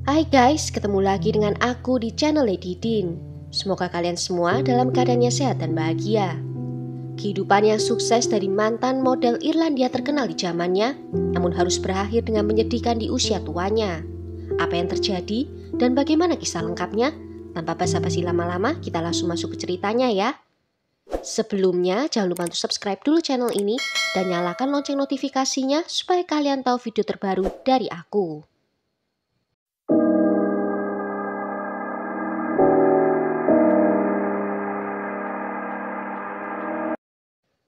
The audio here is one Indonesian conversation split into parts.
Hai guys, ketemu lagi dengan aku di channel Lady Din. Semoga kalian semua dalam keadaannya sehat dan bahagia. Kehidupan yang sukses dari mantan model Irlandia terkenal di zamannya, namun harus berakhir dengan menyedihkan di usia tuanya. Apa yang terjadi dan bagaimana kisah lengkapnya? Tanpa basa-basi lama-lama, kita langsung masuk ke ceritanya ya. Sebelumnya, jangan lupa untuk subscribe dulu channel ini dan nyalakan lonceng notifikasinya supaya kalian tahu video terbaru dari aku.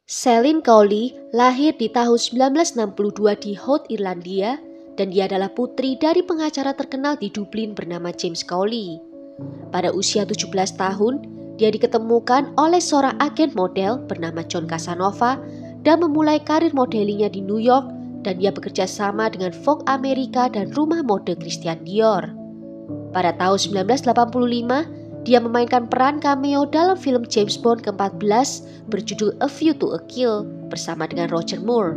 Celine Cowley lahir di tahun 1962 di Howth, Irlandia, dan dia adalah putri dari pengacara terkenal di Dublin bernama James Cowley. Pada usia 17 tahun, dia diketemukan oleh seorang agen model bernama John Casanova dan memulai karir modelingnya di New York, dan dia bekerja sama dengan Vogue Amerika dan rumah mode Christian Dior. Pada tahun 1985, dia memainkan peran cameo dalam film James Bond ke-14 berjudul A View to a Kill bersama dengan Roger Moore.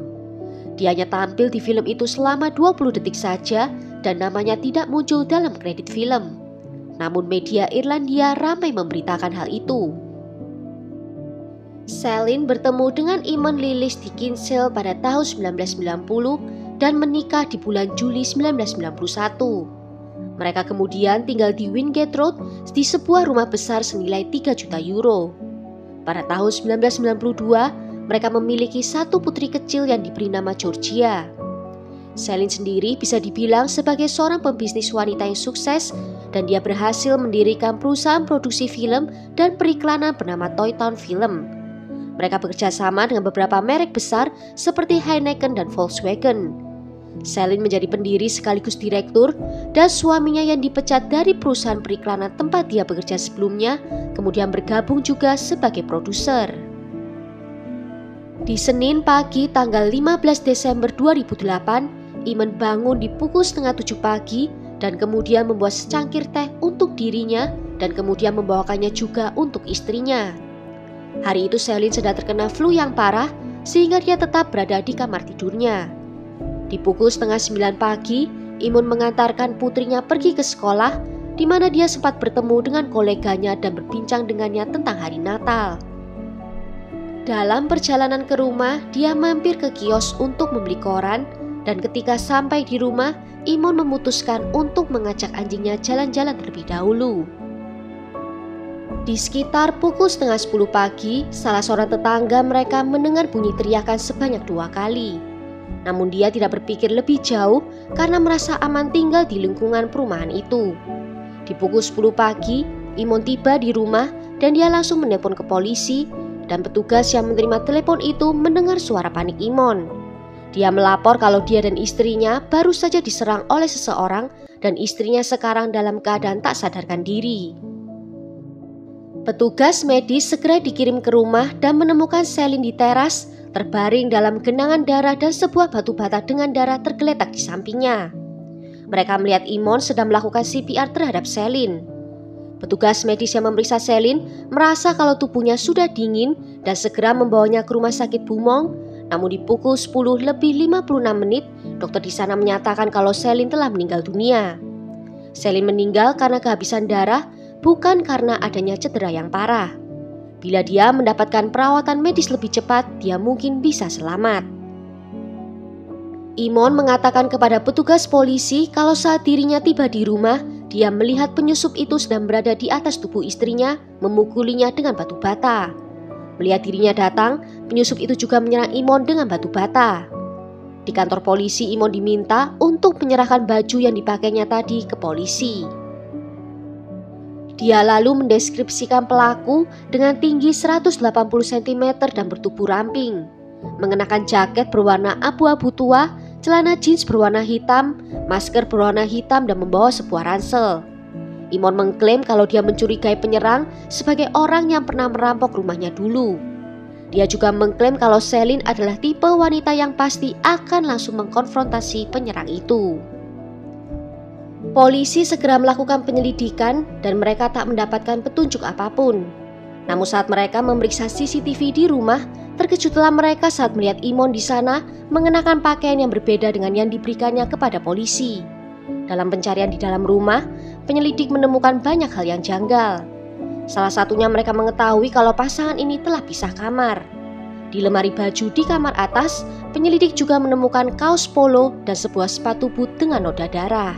Dia hanya tampil di film itu selama 20 detik saja dan namanya tidak muncul dalam kredit film. Namun media Irlandia ramai memberitakan hal itu. Celine bertemu dengan Eamon Lillis di Kinsale pada tahun 1990 dan menikah di bulan Juli 1991. Mereka kemudian tinggal di Wingate Road di sebuah rumah besar senilai 3 juta euro. Pada tahun 1992, mereka memiliki satu putri kecil yang diberi nama Georgia. Celine sendiri bisa dibilang sebagai seorang pembisnis wanita yang sukses dan dia berhasil mendirikan perusahaan produksi film dan periklanan bernama Toy Town Film. Mereka bekerja sama dengan beberapa merek besar seperti Heineken dan Volkswagen. Celine menjadi pendiri sekaligus direktur dan suaminya yang dipecat dari perusahaan periklanan tempat dia bekerja sebelumnya kemudian bergabung juga sebagai produser. Di Senin pagi tanggal 15 Desember 2008, Eamon bangun di pukul 6:30 pagi dan kemudian membuat secangkir teh untuk dirinya dan kemudian membawakannya juga untuk istrinya. Hari itu Celine sedang terkena flu yang parah sehingga dia tetap berada di kamar tidurnya. Di pukul 8:30 pagi, Eamon mengantarkan putrinya pergi ke sekolah, di mana dia sempat bertemu dengan koleganya dan berbincang dengannya tentang hari Natal. Dalam perjalanan ke rumah, dia mampir ke kios untuk membeli koran, dan ketika sampai di rumah, Eamon memutuskan untuk mengajak anjingnya jalan-jalan terlebih dahulu. Di sekitar pukul 9:30 pagi, salah seorang tetangga mereka mendengar bunyi teriakan sebanyak 2 kali. Namun dia tidak berpikir lebih jauh karena merasa aman tinggal di lingkungan perumahan itu. Di pukul 10 pagi, Eamon tiba di rumah dan dia langsung menelpon ke polisi, dan petugas yang menerima telepon itu mendengar suara panik Eamon. Dia melapor kalau dia dan istrinya baru saja diserang oleh seseorang dan istrinya sekarang dalam keadaan tak sadarkan diri. Petugas medis segera dikirim ke rumah dan menemukan Celine di teras, terbaring dalam genangan darah dan sebuah batu bata dengan darah tergeletak di sampingnya. Mereka melihat Eamon sedang melakukan CPR terhadap Celine. Petugas medis yang memeriksa Celine merasa kalau tubuhnya sudah dingin dan segera membawanya ke rumah sakit Beaumont. Namun di pukul 10:56 menit, dokter di sana menyatakan kalau Celine telah meninggal dunia. Celine meninggal karena kehabisan darah, bukan karena adanya cedera yang parah. Bila dia mendapatkan perawatan medis lebih cepat, dia mungkin bisa selamat. Eamon mengatakan kepada petugas polisi kalau saat dirinya tiba di rumah, dia melihat penyusup itu sedang berada di atas tubuh istrinya, memukulinya dengan batu bata. Melihat dirinya datang, penyusup itu juga menyerang Eamon dengan batu bata. Di kantor polisi, Eamon diminta untuk menyerahkan baju yang dipakainya tadi ke polisi. Dia lalu mendeskripsikan pelaku dengan tinggi 180 cm dan bertubuh ramping, mengenakan jaket berwarna abu-abu tua, celana jeans berwarna hitam, masker berwarna hitam dan membawa sebuah ransel. Eamon mengklaim kalau dia mencurigai penyerang sebagai orang yang pernah merampok rumahnya dulu. Dia juga mengklaim kalau Celine adalah tipe wanita yang pasti akan langsung mengkonfrontasi penyerang itu. Polisi segera melakukan penyelidikan dan mereka tak mendapatkan petunjuk apapun. Namun saat mereka memeriksa CCTV di rumah, terkejutlah mereka saat melihat Eamon di sana mengenakan pakaian yang berbeda dengan yang diberikannya kepada polisi. Dalam pencarian di dalam rumah, penyelidik menemukan banyak hal yang janggal. Salah satunya mereka mengetahui kalau pasangan ini telah pisah kamar. Di lemari baju di kamar atas, penyelidik juga menemukan kaos polo dan sebuah sepatu boot dengan noda darah.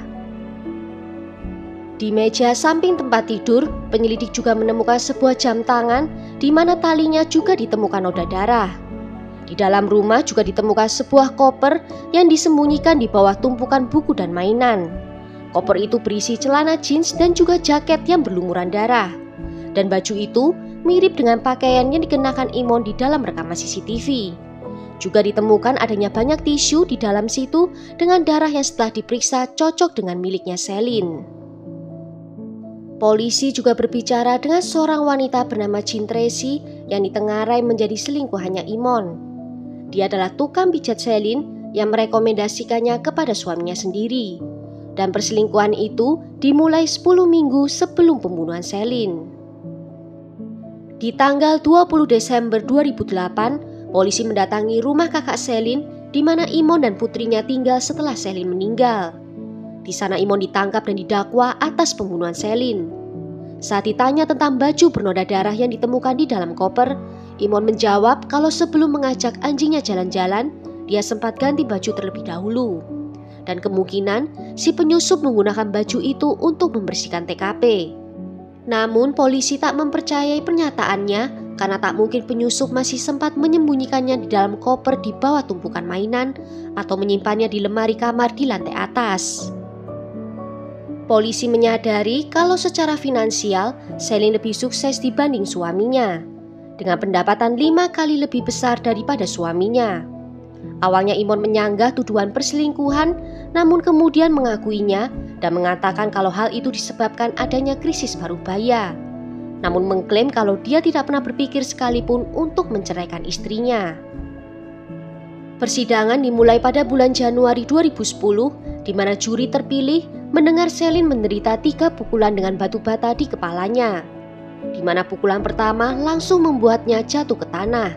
Di meja samping tempat tidur, penyelidik juga menemukan sebuah jam tangan di mana talinya juga ditemukan noda darah. Di dalam rumah juga ditemukan sebuah koper yang disembunyikan di bawah tumpukan buku dan mainan. Koper itu berisi celana jeans dan juga jaket yang berlumuran darah. Dan baju itu mirip dengan pakaian yang dikenakan Imon di dalam rekaman CCTV. Juga ditemukan adanya banyak tisu di dalam situ dengan darah yang setelah diperiksa cocok dengan miliknya Celine. Polisi juga berbicara dengan seorang wanita bernama Jean Tracy yang ditengarai menjadi selingkuhannya Imon. Dia adalah tukang pijat Celine yang merekomendasikannya kepada suaminya sendiri. Dan perselingkuhan itu dimulai 10 minggu sebelum pembunuhan Celine. Di tanggal 20 Desember 2008, polisi mendatangi rumah kakak Celine di mana Imon dan putrinya tinggal setelah Celine meninggal. Di sana Imon ditangkap dan didakwa atas pembunuhan Celine. Saat ditanya tentang baju bernoda darah yang ditemukan di dalam koper, Imon menjawab kalau sebelum mengajak anjingnya jalan-jalan, dia sempat ganti baju terlebih dahulu. Dan kemungkinan si penyusup menggunakan baju itu untuk membersihkan TKP. Namun polisi tak mempercayai pernyataannya karena tak mungkin penyusup masih sempat menyembunyikannya di dalam koper di bawah tumpukan mainan atau menyimpannya di lemari kamar di lantai atas. Polisi menyadari kalau secara finansial Celine lebih sukses dibanding suaminya, dengan pendapatan 5 kali lebih besar daripada suaminya. Awalnya Imon menyanggah tuduhan perselingkuhan, namun kemudian mengakuinya dan mengatakan kalau hal itu disebabkan adanya krisis paruh baya. Namun mengklaim kalau dia tidak pernah berpikir sekalipun untuk menceraikan istrinya. Persidangan dimulai pada bulan Januari 2010, di mana juri terpilih mendengar Celine menderita 3 pukulan dengan batu bata di kepalanya, di mana pukulan pertama langsung membuatnya jatuh ke tanah.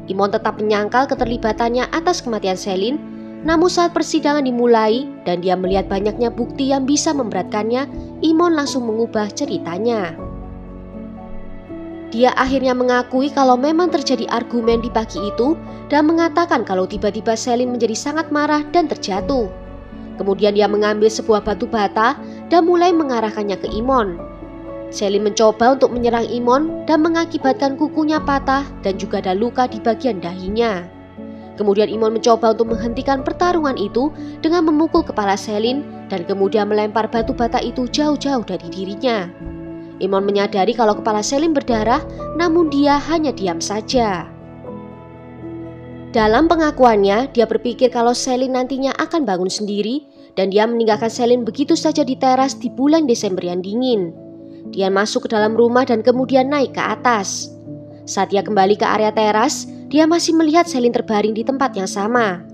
Imon tetap menyangkal keterlibatannya atas kematian Celine, namun saat persidangan dimulai dan dia melihat banyaknya bukti yang bisa memberatkannya, Imon langsung mengubah ceritanya. Dia akhirnya mengakui kalau memang terjadi argumen di pagi itu dan mengatakan kalau tiba-tiba Celine menjadi sangat marah dan terjatuh. Kemudian dia mengambil sebuah batu bata dan mulai mengarahkannya ke Imon. Celine mencoba untuk menyerang Imon dan mengakibatkan kukunya patah dan juga ada luka di bagian dahinya. Kemudian Imon mencoba untuk menghentikan pertarungan itu dengan memukul kepala Celine dan kemudian melempar batu bata itu jauh-jauh dari dirinya. Imon menyadari kalau kepala Celine berdarah, namun dia hanya diam saja. Dalam pengakuannya, dia berpikir kalau Celine nantinya akan bangun sendiri dan dia meninggalkan Celine begitu saja di teras di bulan Desember yang dingin. Dia masuk ke dalam rumah dan kemudian naik ke atas. Saat dia kembali ke area teras, dia masih melihat Celine terbaring di tempat yang sama.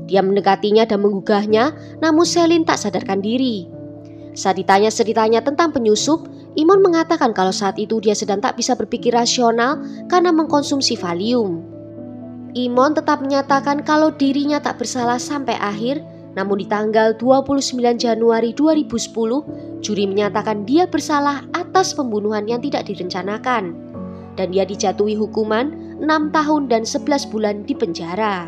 Dia mendekatinya dan menggugahnya, namun Celine tak sadarkan diri. Saat ditanya ceritanya tentang penyusup, Imon mengatakan kalau saat itu dia sedang tak bisa berpikir rasional karena mengkonsumsi Valium. Imon tetap menyatakan kalau dirinya tak bersalah sampai akhir, namun di tanggal 29 Januari 2010, juri menyatakan dia bersalah atas pembunuhan yang tidak direncanakan, dan dia dijatuhi hukuman 6 tahun dan 11 bulan di penjara.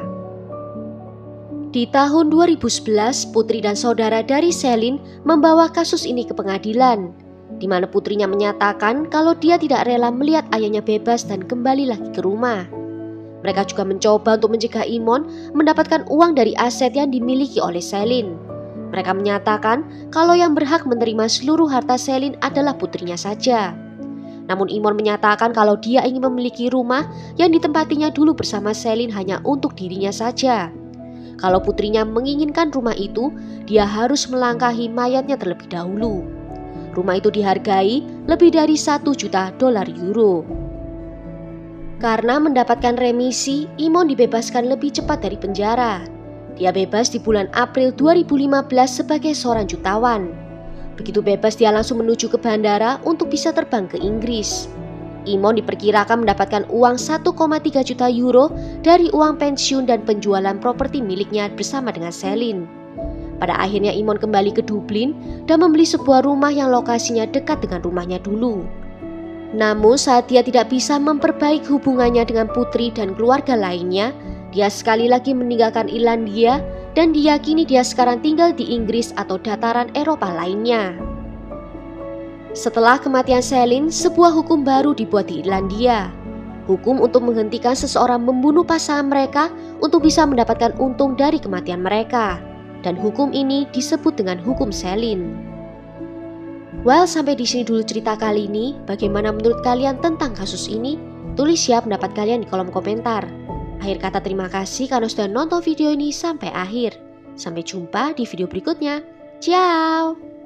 Di tahun 2011, putri dan saudara dari Celine membawa kasus ini ke pengadilan, di mana putrinya menyatakan kalau dia tidak rela melihat ayahnya bebas dan kembali lagi ke rumah. Mereka juga mencoba untuk mencegah Imon mendapatkan uang dari aset yang dimiliki oleh Celine. Mereka menyatakan kalau yang berhak menerima seluruh harta Celine adalah putrinya saja. Namun Imon menyatakan kalau dia ingin memiliki rumah yang ditempatinya dulu bersama Celine hanya untuk dirinya saja. Kalau putrinya menginginkan rumah itu, dia harus melangkahi mayatnya terlebih dahulu. Rumah itu dihargai lebih dari 1 juta dolar euro. Karena mendapatkan remisi, Imon dibebaskan lebih cepat dari penjara. Dia bebas di bulan April 2015 sebagai seorang jutawan. Begitu bebas dia langsung menuju ke bandara untuk bisa terbang ke Inggris. Imon diperkirakan mendapatkan uang 1,3 juta euro dari uang pensiun dan penjualan properti miliknya bersama dengan Celine. Pada akhirnya Imon kembali ke Dublin dan membeli sebuah rumah yang lokasinya dekat dengan rumahnya dulu. Namun saat dia tidak bisa memperbaiki hubungannya dengan putri dan keluarga lainnya, dia sekali lagi meninggalkan Irlandia dan diyakini dia sekarang tinggal di Inggris atau dataran Eropa lainnya. Setelah kematian Selin, sebuah hukum baru dibuat di Irlandia. Hukum untuk menghentikan seseorang membunuh pasangan mereka untuk bisa mendapatkan untung dari kematian mereka. Dan hukum ini disebut dengan hukum Selin. Well, sampai di sini dulu cerita kali ini. Bagaimana menurut kalian tentang kasus ini? Tulis ya pendapat kalian di kolom komentar. Akhir kata terima kasih karena sudah nonton video ini sampai akhir. Sampai jumpa di video berikutnya. Ciao!